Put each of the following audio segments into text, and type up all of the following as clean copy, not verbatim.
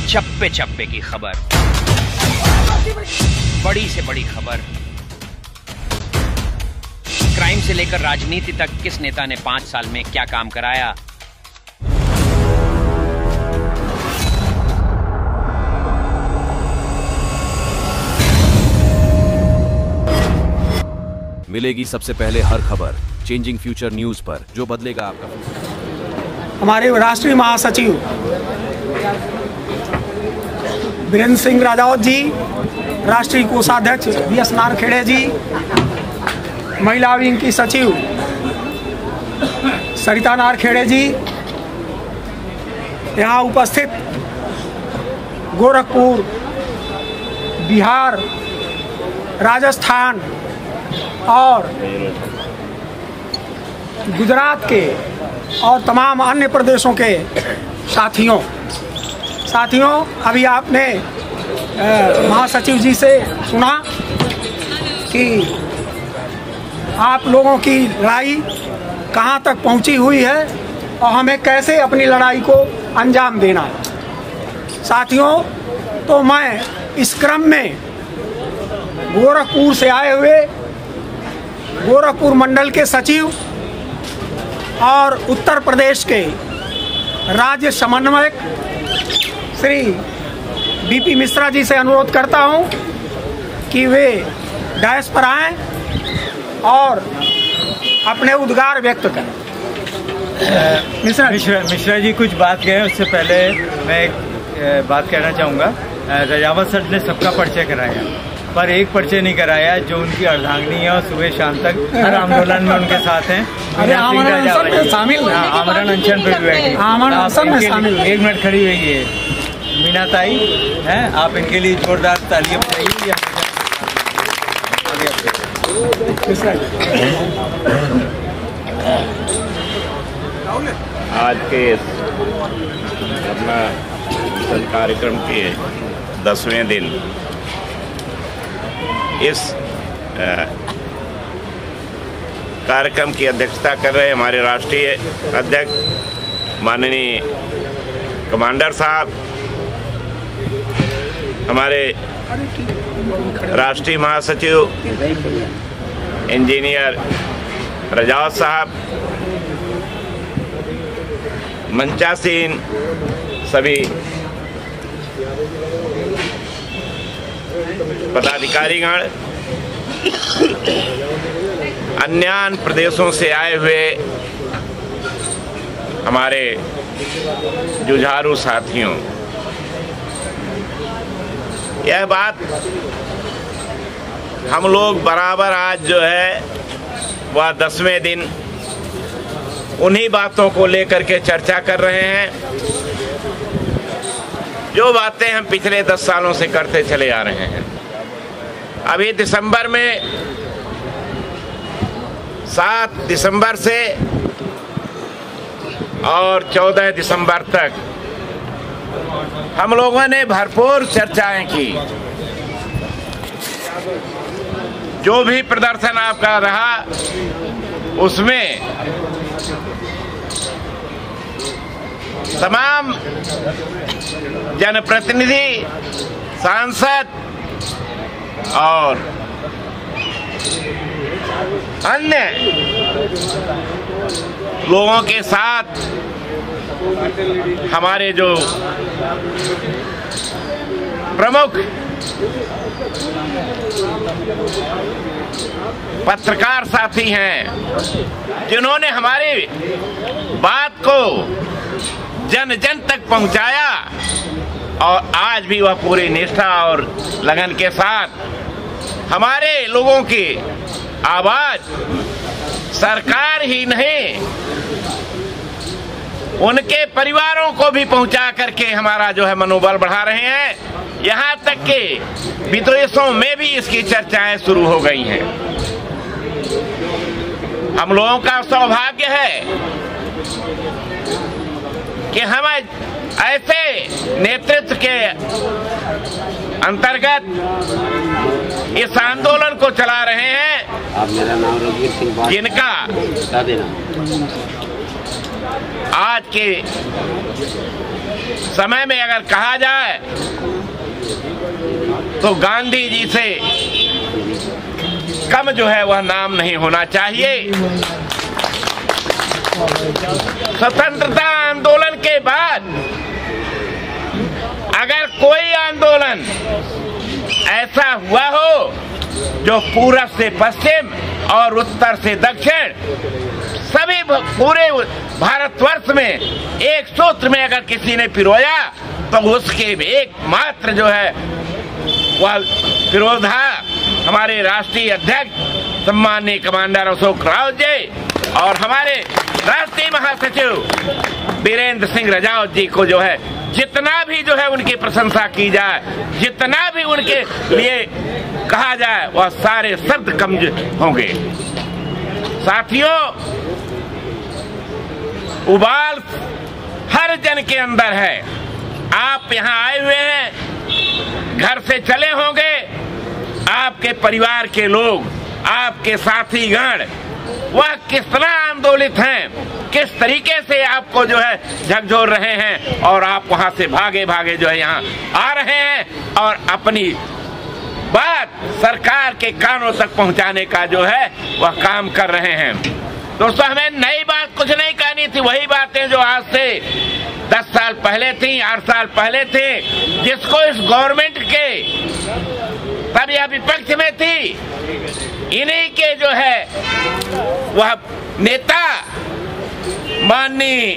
चप्पे चप्पे की खबर, बड़ी से बड़ी खबर, क्राइम से लेकर राजनीति तक किस नेता ने 5 साल में क्या काम कराया। मिलेगी सबसे पहले हर खबर चेंजिंग फ्यूचर न्यूज पर, जो बदलेगा आपका। हमारे राष्ट्रीय महासचिव वीरेंद्र सिंह राजावत जी, राष्ट्रीय कोषाध्यक्ष VS नारखेड़े जी, महिला विंग की सचिव सरिता नारखेड़े जी, यहाँ उपस्थित गोरखपुर, बिहार, राजस्थान और गुजरात के और तमाम अन्य प्रदेशों के साथियों, अभी आपने महासचिव जी से सुना कि आप लोगों की लड़ाई कहां तक पहुंची हुई है और हमें कैसे अपनी लड़ाई को अंजाम देना है। साथियों, तो मैं इस क्रम में गोरखपुर से आए हुए गोरखपुर मंडल के सचिव और उत्तर प्रदेश के राज्य समन्वयक श्री BP मिश्रा जी से अनुरोध करता हूं कि वे डैश पर आएं और अपने उद्गार व्यक्त करें। मिश्रा जी कुछ बात कहें, उससे पहले मैं एक बात कहना चाहूँगा। राजावत सर ने सबका परिचय कराया, पर एक परिचय नहीं कराया जो उनकी अर्धांगिनी है और सुबह शाम तक हर आंदोलन में उनके साथ हैं। आमरण अनशन पे भी बैठे, 1 मिनट खड़ी हुई है मीना ताई हैं, आप इनके लिए जोरदार तालियां बजाइए। आज के अपना कार्यक्रम के 10वें दिन इस कार्यक्रम की अध्यक्षता कर रहे हमारे राष्ट्रीय अध्यक्ष माननीय कमांडर साहब, हमारे राष्ट्रीय महासचिव इंजीनियर राजावत साहब, मंचासीन सभी पदाधिकारीगण, अन्य प्रदेशों से आए हुए हमारे जुझारू साथियों, यह बात हम लोग बराबर आज जो है वह 10वें दिन उन्हीं बातों को लेकर के चर्चा कर रहे हैं जो बातें हम पिछले 10 सालों से करते चले आ रहे हैं। अभी दिसंबर में 7 दिसंबर से और 14 दिसंबर तक हम लोगों ने भरपूर चर्चाएं की। जो भी प्रदर्शन आपका रहा उसमें तमाम जनप्रतिनिधि, सांसद और अन्य लोगों के साथ हमारे जो प्रमुख पत्रकार साथी हैं, जिन्होंने हमारी बात को जन जन तक पहुंचाया और आज भी वह पूरी निष्ठा और लगन के साथ हमारे लोगों की आवाज सरकार ही नहीं उनके परिवारों को भी पहुंचा करके हमारा जो है मनोबल बढ़ा रहे हैं। यहाँ तक कि विदेशों में भी इसकी चर्चाएं शुरू हो गई हैं। हम लोगों का सौभाग्य है कि हम ऐसे नेतृत्व के अंतर्गत इस आंदोलन को चला रहे हैं जिनका आज के समय में अगर कहा जाए तो गांधी जी से कम जो है वह नाम नहीं होना चाहिए। स्वतंत्रता आंदोलन के बाद अगर कोई आंदोलन ऐसा हुआ हो जो पूरब से पश्चिम और उत्तर से दक्षिण सभी पूरे भारतवर्ष में एक सूत्र में अगर किसी ने पिरोया तो उसके एकमात्र जो है वह विरोधा हमारे राष्ट्रीय अध्यक्ष सम्माननीय कमांडर अशोक रावत जी और हमारे राष्ट्रीय महासचिव वीरेंद्र सिंह राजावत जी को जो है जितना भी जो है उनकी प्रशंसा की जाए, जितना भी उनके लिए कहा जाए वह सारे शब्द कम होंगे। साथियों, उबाल हर जन के अंदर है। आप यहाँ आए हुए हैं, घर से चले होंगे, आपके परिवार के लोग, आपके साथी गण वह कितना आंदोलित हैं, किस तरीके से आपको जो है झकझोर रहे हैं और आप वहां से भागे भागे जो है यहाँ आ रहे हैं और अपनी बात सरकार के कानों तक पहुंचाने का जो है वह काम कर रहे हैं। दोस्तों, हमें नई बात कुछ नहीं कहनी थी, वही बातें जो आज से 10 साल पहले थी, 8 साल पहले थे, जिसको इस गवर्नमेंट के तब यह विपक्ष में थी, इन्हीं के जो है वह नेता माननीय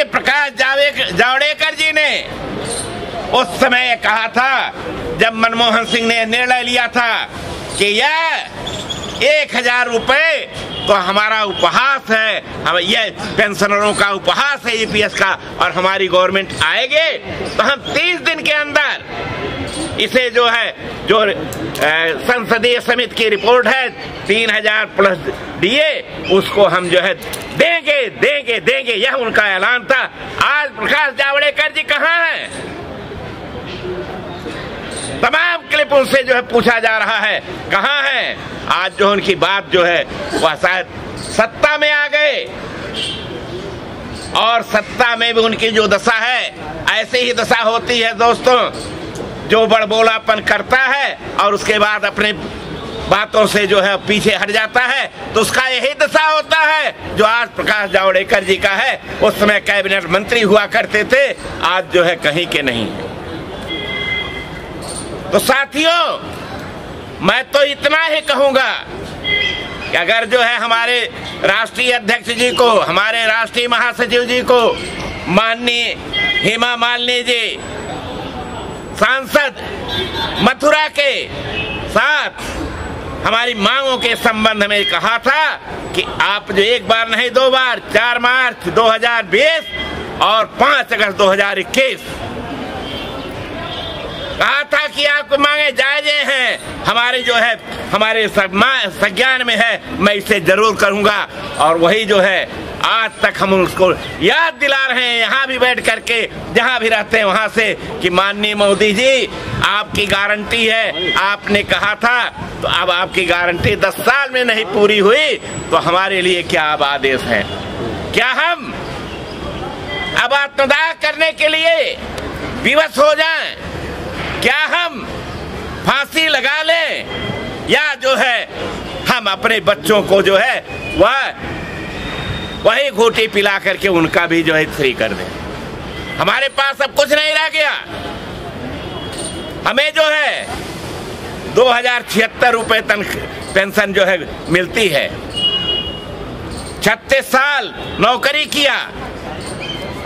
प्रकाश जावड़ेकर जी ने उस समय कहा था जब मनमोहन सिंह ने निर्णय लिया था कि यह 1000 रुपए तो हमारा उपहास है, हम ये पेंशनरों का उपहास है ईपीएस का, और हमारी गवर्नमेंट आएगी तो हम 30 दिन के अंदर इसे जो है जो संसदीय समिति की रिपोर्ट है 3000 प्लस डीए उसको हम जो है देंगे देंगे देंगे, यह उनका ऐलान था। आज प्रकाश जावड़ेकर जी कहाँ हैं? तमाम क्लिप उनसे जो है पूछा जा रहा है कहाँ है। आज जो उनकी बात जो है वह शायद सत्ता में आ गए और सत्ता में भी उनकी जो दशा है ऐसे ही दशा होती है दोस्तों। जो बड़बोलापन करता है और उसके बाद अपने बातों से जो है पीछे हट जाता है तो उसका यही दशा होता है जो आज प्रकाश जावड़ेकर जी का है। उस समय कैबिनेट मंत्री हुआ करते थे, आज जो है कहीं के नहीं। तो साथियों, मैं तो इतना ही कहूंगा कि अगर जो है हमारे राष्ट्रीय अध्यक्ष जी को, हमारे राष्ट्रीय महासचिव जी को, माननीय हेमा मालिनी जी सांसद मथुरा के साथ हमारी मांगों के संबंध में कहा था कि आप जो एक बार नहीं 2 बार 4 मार्च 2020 और 5 अगस्त 2021 कहा था कि आपको मांगे जायजे हैं, हमारे जो है हमारे संज्ञान में है, मैं इसे जरूर करूंगा। और वही जो है आज तक हम उसको याद दिला रहे हैं यहाँ भी बैठ करके, जहाँ भी रहते हैं वहाँ से, कि माननीय मोदी जी आपकी गारंटी है, आपने कहा था, तो अब आपकी गारंटी 10 साल में नहीं पूरी हुई तो हमारे लिए क्या अब आदेश है? क्या हम अब आत्मदाह करने के लिए विवश हो जाएं? क्या हम फांसी लगा लें, या जो है हम अपने बच्चों को जो है वही घूटी पिला करके उनका भी जो है फ्री कर दें? हमारे पास अब कुछ नहीं रह गया। हमें जो है 2076 रुपए पेंशन जो है मिलती है। 36 साल नौकरी किया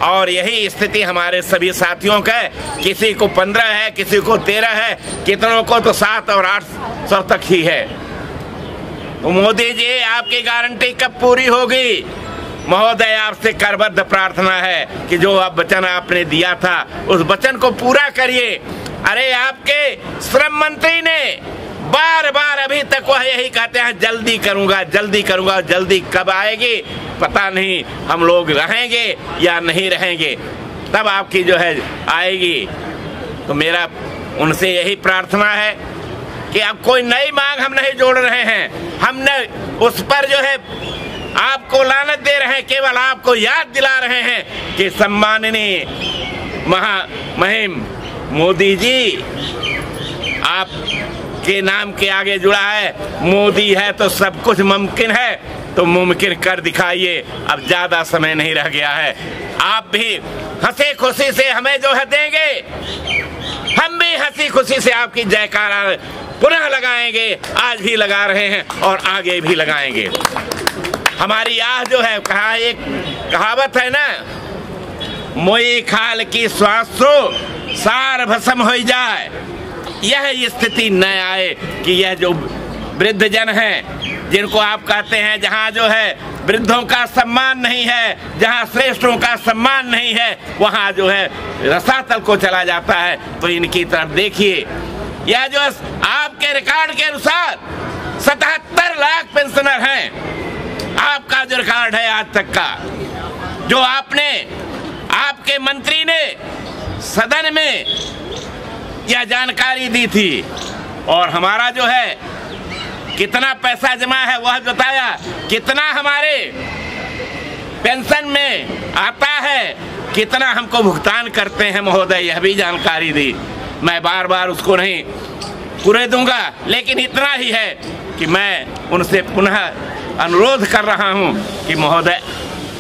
और यही स्थिति हमारे सभी साथियों का है। किसी को 15 है, किसी को 13 है, कितनों को तो 7 और 800 तक ही है। तो मोदी जी आपकी गारंटी कब पूरी होगी? महोदय, आपसे करबद्ध प्रार्थना है कि जो आप वचन आपने दिया था उस वचन को पूरा करिए। अरे आपके श्रम मंत्री ने बार बार अभी तक वह यही कहते हैं जल्दी करूंगा जल्दी करूंगा, जल्दी कब आएगी पता नहीं। हम लोग रहेंगे या नहीं रहेंगे, तब आपकी जो है आएगी। तो मेरा उनसे यही प्रार्थना है कि अब कोई नई मांग हम नहीं जोड़ रहे हैं। हमने उस पर जो है आपको लानत दे रहे हैं, केवल आपको याद दिला रहे हैं कि सम्माननीय महामहिम मोदी जी आपके नाम के आगे जुड़ा है। मोदी है तो सब कुछ मुमकिन है, तो मुमकिन कर दिखाइए। अब ज्यादा समय नहीं रह गया है। आप भी हंसी खुशी से हमें जो है देंगे, हम भी हंसी खुशी से आपकी जयकारा पुनः लगाएंगे। आज भी लगा रहे हैं और आगे भी लगाएंगे। हमारी आह जो है, कहा एक कहावत है ना, मोई खाल की स्वास्थ्य सार भस्म हो जाए। यह स्थिति न आए कि यह जो वृद्ध जन हैं, जिनको आप कहते हैं जहाँ जो है वृद्धों का सम्मान नहीं है, जहाँ श्रेष्ठों का सम्मान नहीं है, वहाँ जो है रसातल को चला जाता है। तो इनकी तरफ देखिए। यह जो आपके रिकॉर्ड के अनुसार 77 लाख पेंशनर हैं। आपका जो रिकॉर्ड है आज तक का, जो आपके मंत्री ने सदन में यह जानकारी दी थी, और हमारा जो है कितना पैसा जमा है वह बताया, कितना हमारे पेंशन में आता है, कितना हमको भुगतान करते हैं महोदय, यह भी जानकारी दी। मैं बार बार उसको नहीं पूरे दूंगा, लेकिन इतना ही है कि मैं उनसे पुनः अनुरोध कर रहा हूं कि महोदय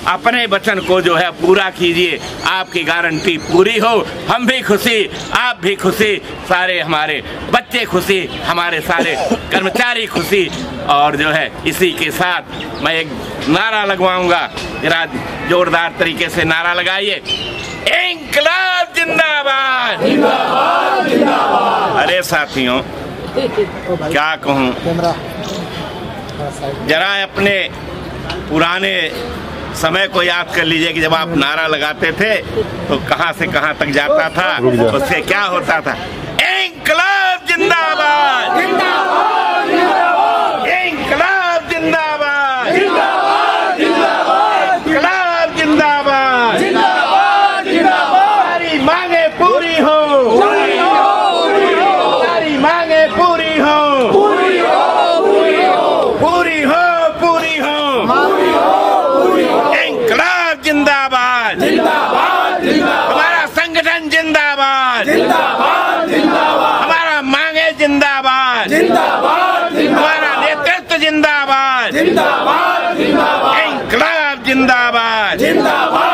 अपने वचन को जो है पूरा कीजिए। आपकी गारंटी पूरी हो, हम भी खुशी, आप भी खुशी, सारे हमारे बच्चे खुशी, हमारे सारे कर्मचारी खुशी। और जो है इसी के साथ मैं एक नारा लगवाऊंगा, जरा जोरदार तरीके से नारा लगाइए। इंकलाब जिंदाबाद, जिंदाबाद, जिंदाबाद। अरे साथियों, क्या कहूँ, जरा अपने पुराने समय को याद कर लीजिए कि जब आप नारा लगाते थे तो कहां से कहां तक जाता था, उससे क्या होता था। इंकलाब जिंदाबाद, जिंदाबाद, जिंदाबाद। इंकलाब जिंदाबाद, जिंदाबाद, जिंदाबाद। इंकलाब जिंदाबाद, जिंदाबाद, जिंदाबाद। हमारी मांगे पूरी हो, पूरी हो, हमारी मांगे पूरी हो, पूरी हो, पूरी हो, पूरी हो, पूरी हो। इंकलाब जिंदाबाद, जिंदाबाद, जिंदाबाद। हमारा संगठन जिंदाबाद, जिंदाबाद, जिंदाबाद। हमारा मांगे जिंदाबाद, जिंदाबाद, जिंदाबाद। हमारा नेतृत्व जिंदाबाद, जिंदाबाद, जिंदाबाद। इंकलाब जिंदाबाद, जिंदाबाद।